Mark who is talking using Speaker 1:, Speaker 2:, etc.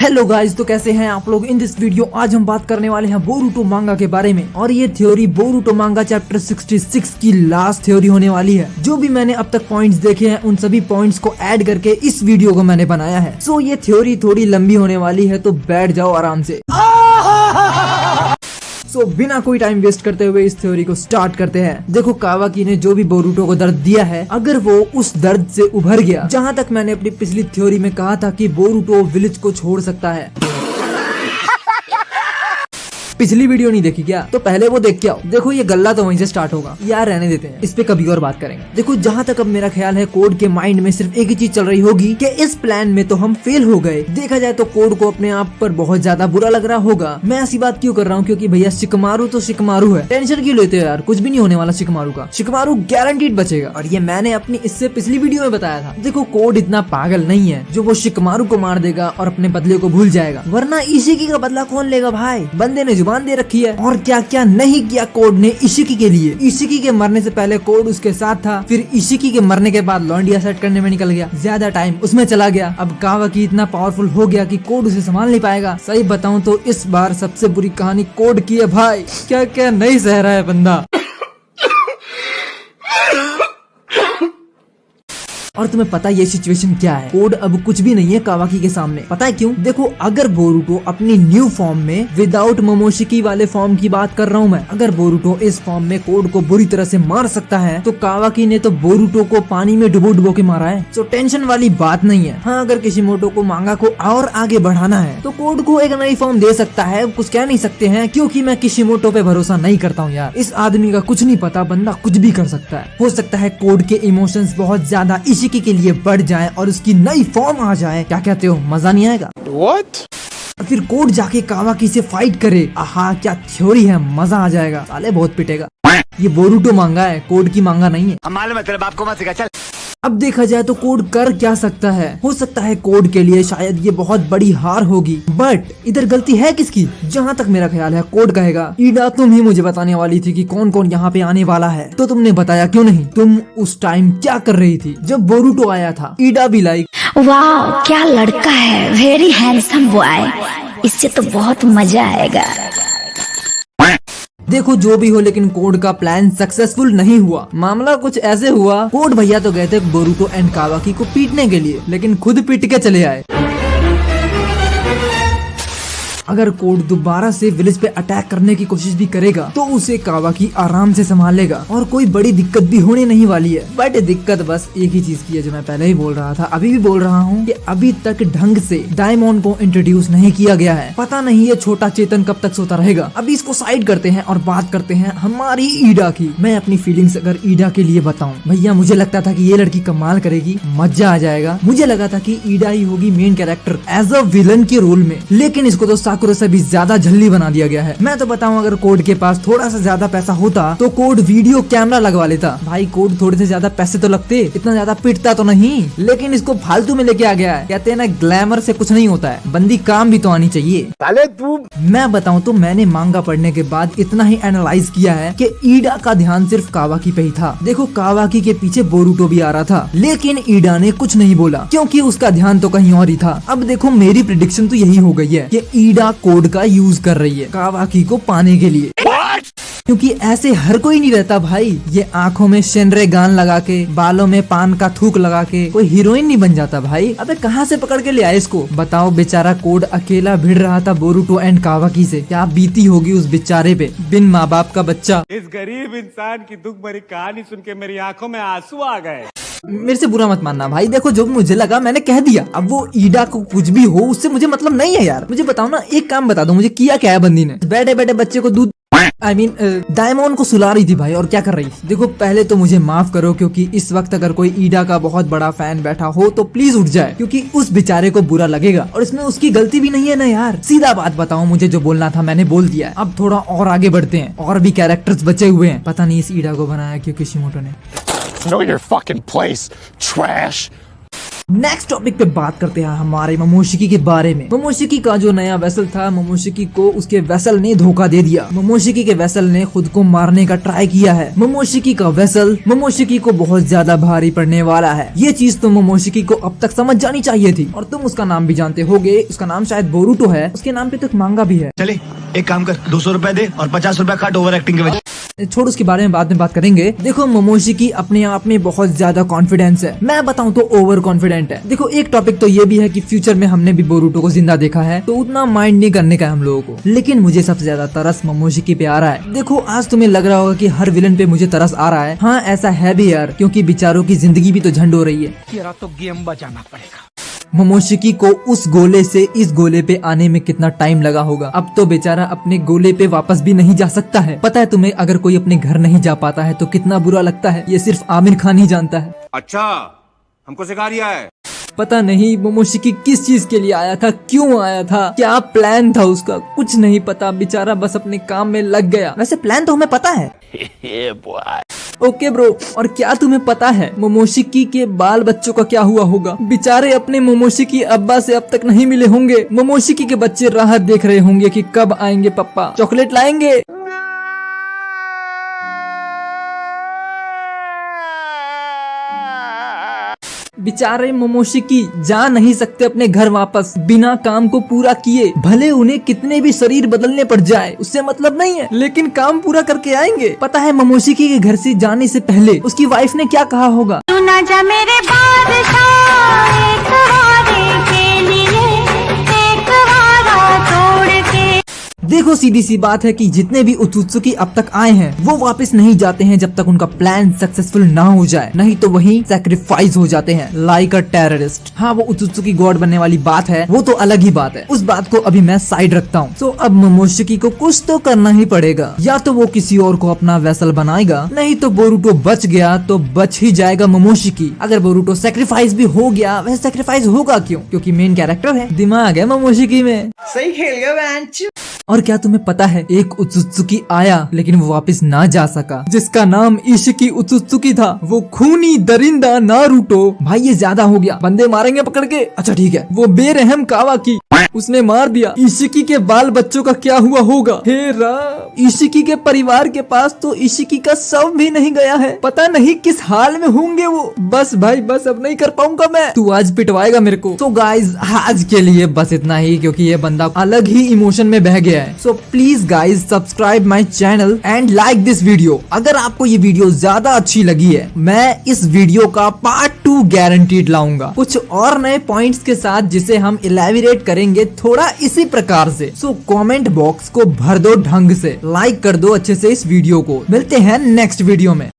Speaker 1: Hello guys, तो कैसे हैं आप लोग। इन दिस वीडियो आज हम बात करने वाले हैं बोरुटो मांगा के बारे में, और ये थ्योरी बोरुटो मांगा चैप्टर 66 की लास्ट थ्योरी होने वाली है। जो भी मैंने अब तक पॉइंट्स देखे हैं उन सभी पॉइंट्स को ऐड करके इस वीडियो को मैंने बनाया है। सो ये थ्योरी थोड़ी लंबी होने वाली है, तो बैठ जाओ आराम से। बिना कोई टाइम वेस्ट करते हुए इस थ्योरी को स्टार्ट करते हैं। देखो, कावाकी ने जो भी बोरुटो को दर्द दिया है, अगर वो उस दर्द से उभर गया, जहाँ तक मैंने अपनी पिछली थ्योरी में कहा था कि बोरुटो विलेज को छोड़ सकता है। पिछली वीडियो नहीं देखी क्या? तो पहले वो देख के आओ। देखो, ये गल्ला तो वहीं से स्टार्ट होगा यार, रहने देते हैं, इस पे कभी और बात करेंगे। देखो, जहाँ तक अब मेरा ख्याल है, कोड के माइंड में सिर्फ एक ही चीज चल रही होगी कि इस प्लान में तो हम फेल हो गए। देखा जाए तो कोड को अपने आप पर बहुत ज्यादा बुरा लग रहा होगा। मैं ऐसी बात क्यों कर रहा हूँ? क्योंकि भैया शिकमारू तो शिकमारू है, टेंशन क्यों लेते हो यार, कुछ भी नहीं होने वाला शिकमारू का। शिकमारू गारंटीड बचेगा, और ये मैंने अपनी इससे पिछली वीडियो में बताया था। देखो, कोड इतना पागल नहीं है जो वो शिकमारू को मार देगा और अपने बदले को भूल जाएगा, वरना इशिकी का बदला कौन लेगा भाई? बंदे ने जुबान दे रखी है। और क्या क्या नहीं किया कोड ने इशिकी के लिए। इशिकी के मरने से पहले कोड उसके साथ था, फिर इशिकी के मरने के बाद लौंडिया सेट करने में निकल गया, ज्यादा टाइम उसमें चला गया। अब कावाकी इतना पावरफुल हो गया कि कोड उसे संभाल नहीं पाएगा। सही बताऊं तो इस बार सबसे बुरी कहानी कोड की है भाई। क्या क्या नहीं सह रहा है बंदा। और तुम्हें पता ये सिचुएशन क्या है? कोड अब कुछ भी नहीं है कावाकी के सामने। पता है क्यों? देखो, अगर बोरुटो अपनी न्यू फॉर्म में विदाउट मोमोशिकी वाले फॉर्म की बात कर रहा हूँ मैं, अगर बोरुटो इस फॉर्म में कोड को बुरी तरह से मार सकता है, तो कावाकी ने तो बोरुटो को पानी में डुबो डुबो के मारा है। तो टेंशन वाली बात नहीं है। हाँ, अगर किशिमोटो को मांगा को और आगे बढ़ाना है तो कोड को एक नई फॉर्म दे सकता है। कुछ कह नहीं सकते हैं, क्योंकि मैं किशिमोटो पे भरोसा नहीं करता हूँ यार। इस आदमी का कुछ नहीं पता, बंदा कुछ भी कर सकता है। हो सकता है कोड के इमोशंस बहुत ज्यादा इशिकी के लिए बढ़ जाए और उसकी नई फॉर्म आ जाए। क्या कहते हो? मजा नहीं आएगा? What? फिर कोड जाके कावाकी से फाइट करे। आहा, क्या थ्योरी है, मजा आ जाएगा। साले बहुत पिटेगा। ये बोरुटो मांगा है, कोड की मांगा नहीं है।
Speaker 2: हम मालूम है, तेरे बाप को मत सिखा, चल।
Speaker 1: अब देखा जाए तो कोड कर क्या सकता है? हो सकता है कोड के लिए शायद ये बहुत बड़ी हार होगी, बट इधर गलती है किसकी? जहाँ तक मेरा ख्याल है, कोड कहेगा, ईडा तुम ही मुझे बताने वाली थी कि कौन कौन यहाँ पे आने वाला है, तो तुमने बताया क्यों नहीं? तुम उस टाइम क्या कर रही थी जब बोरुटो आया था? ईडा भी लाइक,
Speaker 3: वाह क्या लड़का है, वेरी हैंडसम बॉय, इससे तो बहुत मजा आएगा।
Speaker 1: देखो, जो भी हो, लेकिन कोड का प्लान सक्सेसफुल नहीं हुआ। मामला कुछ ऐसे हुआ, कोड भैया तो गए थे बोरुटो एंड कावाकी को पीटने के लिए, लेकिन खुद पीट के चले आए। अगर कोड दोबारा से विलेज पे अटैक करने की कोशिश भी करेगा तो उसे कावाकी आराम से संभाल लेगा और कोई बड़ी दिक्कत भी होने नहीं वाली है। बट दिक्कत बस एक ही चीज की है, जो मैं पहले ही बोल रहा था, अभी भी बोल रहा हूँ, कि अभी तक ढंग से डायमंड को इंट्रोड्यूस नहीं किया गया है। पता नहीं ये छोटा चेतन कब तक सोता रहेगा। अभी इसको साइड करते हैं और बात करते हैं हमारी ईडा की। मैं अपनी फीलिंग्स अगर ईडा के लिए बताऊं, भैया मुझे लगता था कि ये लड़की कमाल करेगी, मजा आ जाएगा। मुझे लगा था कि ईडा ही होगी main character as a villain के रोल में, लेकिन इसको तो साकुरा से भी ज्यादा झल्ली बना दिया गया है। मैं तो बताऊं, अगर कोड के पास थोड़ा सा ज्यादा पैसा होता तो कोड वीडियो कैमरा लगवा लेता। भाई, कोड थोड़े से ज्यादा पैसे तो लगते, इतना ज्यादा पिटता तो नहीं, लेकिन इसको फालतू में लेके आ गया है। कहते हैं ना, ग्लैमर से कुछ नहीं होता है, बंदी काम भी तो आनी चाहिए।
Speaker 2: साले तू,
Speaker 1: मैं बताऊं तो मैंने मांगा पढ़ने के बाद इतना ही एनालाइज किया है कि ईडा का ध्यान सिर्फ कावाकी पे ही था। देखो, कावाकी के पीछे बोरुटो भी आ रहा था, लेकिन ईडा ने कुछ नहीं बोला क्योंकि उसका ध्यान तो कहीं और ही था। अब देखो, मेरी प्रिडिक्शन तो यही हो गई है कि ईडा कोड का यूज कर रही है कावाकी को पाने के लिए। क्योंकि ऐसे हर कोई नहीं रहता भाई। ये आंखों में शेनरे गान लगा के, बालों में पान का थूक लगा के कोई हीरोइन नहीं बन जाता भाई। अबे कहाँ से पकड़ के ले आए इसको? बताओ, बेचारा कोड अकेला भिड़ रहा था बोरुटो एंड कावाकी से। क्या बीती होगी उस बेचारे पे, बिन माँ बाप का बच्चा।
Speaker 2: इस गरीब इंसान की दुख भरी कहानी सुन के मेरी आंखों में आंसू आ गए।
Speaker 1: मेरे से बुरा मत मानना भाई। देखो, जो मुझे लगा मैंने कह दिया। अब वो ईडा को कुछ भी हो, उससे मुझे मतलब नहीं है यार। मुझे बताओ ना, एक काम बता दो मुझे, किया क्या है बंदी ने? बैठे बैठे बच्चे को दूध, डायमंड को सुला रही थी भाई, और क्या कर रही थी? देखो, पहले तो मुझे माफ करो, क्योंकि इस वक्त अगर कोई ईडा का बहुत बड़ा फैन बैठा हो तो प्लीज उठ जाए, क्योंकि उस बेचारे को बुरा लगेगा, और इसमें उसकी गलती भी नहीं है ना यार। सीधा बात बताओ, मुझे जो बोलना था मैंने बोल दिया। अब थोड़ा और आगे बढ़ते हैं, और भी कैरेक्टर्स बचे हुए हैं। पता नहीं इस ईडा को बनाया क्यों किशिमोटो ने।
Speaker 4: Know your fucking place, trash.
Speaker 1: Next topic पे बात करते हैं हमारे मोमोशिकी के बारे में। मोमोशिकी का जो नया वेसल था, मोमोशिकी को उसके वेसल ने धोखा दे दिया। मोमोशिकी के वेसल ने खुद को मारने का ट्राई किया है। मोमोशिकी का वेसल मोमोशिकी को बहुत ज्यादा भारी पड़ने वाला है। ये चीज तो मोमोशिकी को अब तक समझ जानी चाहिए थी। और तुम उसका नाम भी जानते होगे, उसका नाम शायद बोरुटो है। उसके नाम पे तो एक मांगा भी है।
Speaker 4: चले एक काम कर, 200 रुपए दे और 50 रुपए काट ओवर एक्टिंग के वजह।
Speaker 1: छोड़, उसके बारे में बाद में बात करेंगे। देखो, मोमोशिकी अपने आप में बहुत ज्यादा कॉन्फिडेंस है। मैं बताऊं तो ओवर कॉन्फिडेंट है। देखो, एक टॉपिक तो ये भी है कि फ्यूचर में हमने भी बोरुटो को जिंदा देखा है, तो उतना माइंड नहीं करने का है हम लोगों को। लेकिन मुझे सबसे ज्यादा तरस मोमोशिकी पे आ रहा है। देखो, आज तुम्हें लग रहा होगा कि हर विलन पे मुझे तरस आ रहा है। हाँ, ऐसा है भी यार, क्योंकि बेचारों की जिंदगी भी तो झंड हो रही है।
Speaker 4: तेरा तो गेम बचाना पड़ेगा।
Speaker 1: मोमोशिकी को उस गोले से इस गोले पे आने में कितना टाइम लगा होगा। अब तो बेचारा अपने गोले पे वापस भी नहीं जा सकता है। पता है तुम्हें, अगर कोई अपने घर नहीं जा पाता है तो कितना बुरा लगता है। ये सिर्फ आमिर खान ही जानता है।
Speaker 2: अच्छा, हमको सिखा रिया है।
Speaker 1: पता नहीं मोमोशिकी किस चीज के लिए आया था, क्यों आया था, क्या प्लान था उसका, कुछ नहीं पता। बेचारा बस अपने काम में लग गया। वैसे प्लान तो हमें पता है। ओके ब्रो, और क्या तुम्हें पता है मोमोशिकी के बाल बच्चों का क्या हुआ होगा? बेचारे अपने मोमोशिकी अब्बा से अब तक नहीं मिले होंगे। मोमोशिकी के बच्चे राह देख रहे होंगे कि कब आएंगे पप्पा, चॉकलेट लाएंगे। बेचारे मोमोशिकी जा नहीं सकते अपने घर वापस बिना काम को पूरा किए। भले उन्हें कितने भी शरीर बदलने पड़ जाए, उससे मतलब नहीं है, लेकिन काम पूरा करके आएंगे। पता है मोमोशिकी के घर से जाने से पहले उसकी वाइफ ने क्या कहा होगा?
Speaker 5: तू ना जा मेरे बादशाह, एक वादे के लिए एक वादा तोड़ के।
Speaker 1: देखो, सीधी सी बात है कि जितने भी उत्सुकी अब तक आए हैं वो वापस नहीं जाते हैं जब तक उनका प्लान सक्सेसफुल ना हो जाए, नहीं तो वही सैक्रिफाइस हो जाते हैं लाइक अ टेररिस्ट। हाँ, वो उत्सुकी गॉड बनने वाली बात है, वो तो अलग ही बात है। उस बात को अभी मैं साइड रखता हूँ। तो अब मोमोशिकी को कुछ तो करना ही पड़ेगा। या तो वो किसी और को अपना वेसल बनाएगा, नहीं तो बोरुटो बच गया तो बच ही जाएगा मोमोशिकी। अगर बोरुटो सैक्रिफाइस भी हो गया, वह सैक्रिफाइस होगा क्यों? क्योंकि मेन कैरेक्टर है, दिमाग है मोमोशिकी में।
Speaker 4: सही खेल गया बेंच।
Speaker 1: और क्या तुम्हें पता है, एक उत्सुकी आया लेकिन वो वापस ना जा सका, जिसका नाम इशिकी उत्सुकी था। वो खूनी दरिंदा नारुतो। भाई ये ज्यादा हो गया, बंदे मारेंगे पकड़ के। अच्छा ठीक है, वो बेरहम कावाकी, उसने मार दिया। इशिकी के बाल बच्चों का क्या हुआ होगा? हे राम, इशिकी के परिवार के पास तो इशिकी का शव भी नहीं गया है। पता नहीं किस हाल में होंगे वो। बस भाई बस, अब नहीं कर पाऊंगा मैं, तू आज पिटवाएगा मेरे को। तो गाइज आज के लिए बस इतना ही, क्योंकि ये बंदा अलग ही इमोशन में बह गया है। So please guys subscribe my channel and like this video. अगर आपको ये वीडियो ज्यादा अच्छी लगी है, मैं इस वीडियो का पार्ट 2 गारंटीड लाऊंगा, कुछ और नए पॉइंट्स के साथ, जिसे हम इलेबोरेट करेंगे थोड़ा इसी प्रकार से। सो कमेंट बॉक्स को भर दो ढंग से, लाइक कर दो अच्छे से इस वीडियो को। मिलते हैं नेक्स्ट वीडियो में।